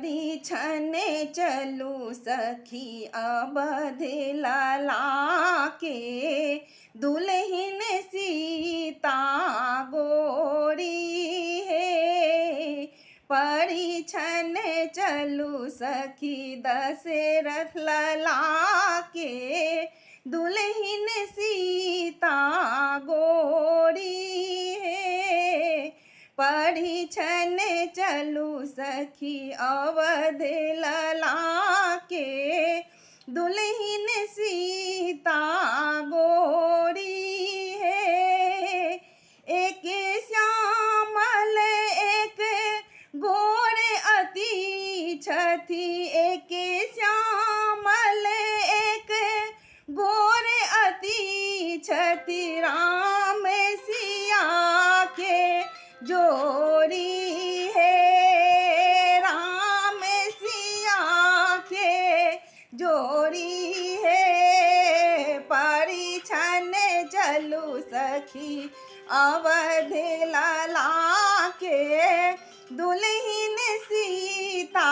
परिछने चलू सखी अवध लला के, दुल्हन सीता गोरी है। परिछन चलू सखी दशरथ लला के, दुल्हन सीता गोरी है। परिछन चलू सखी अवध लला के, दुल्हन सीता गोरी है। एक श्यामल एक गोरे अति छथि, एक श्यामल एक गोरे अति छथि, राम सिया के जोड़ी है। राम सिया के जोड़ी है। परिछन चलू सखी अवध लला के, दुल्हन सीता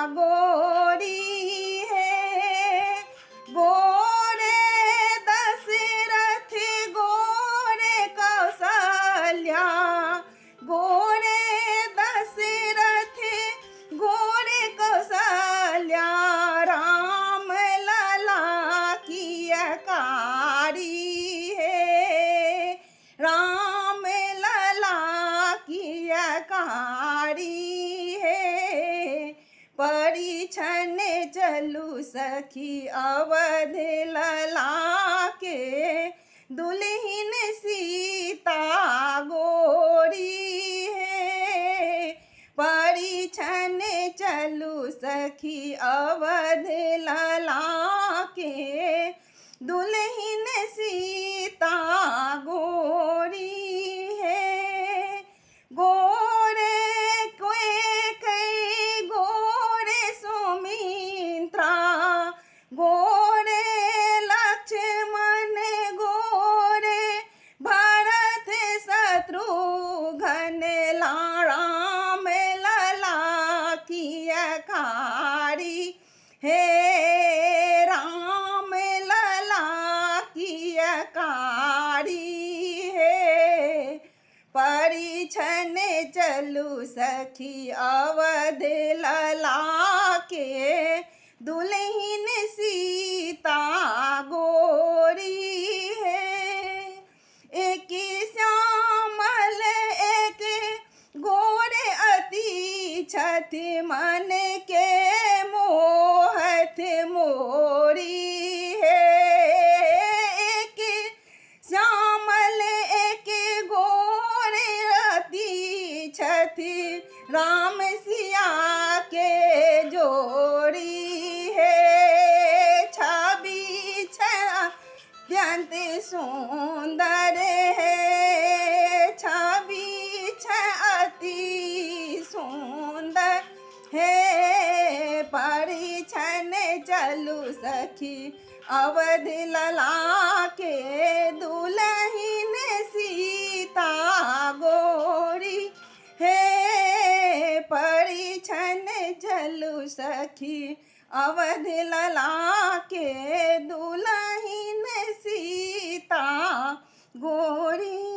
गोरी है। गोरे दशरथ गोरे कौशल्या, गोरे दशरथ गोरे कौशल्या, राम लला की कारी है। राम लला की कारी है। परिछन चलू सखी अवध लला के, दुल्हन सीता गोरी है। परिछन चलू सखी अवध लला के, दुल्हन सीता गोरी है। गोरे कोई गोरे सुमित्रा, गोरे लक्ष्मण गोरे भरत शत्रुघ्न, राम लला की कारी है। राम लला की कारी है। परिछन चलू सखी अवध लला के, दुल्हन सीता गोरी है। एक श्यामल एक गोरे अति छथि, मन के मोहत मोरी है। एक श्यामल एक गोरे अति छथि, राम सिया के जोड़ी है। छवि अत्यंत सुंदर है। छवि अति सुंदर है। परिछन चलू सखी अवध लला के, दुल्हन सीता गोरी है। परिछन चलू सखी अवध लला के, दुल्हन सीता गोरी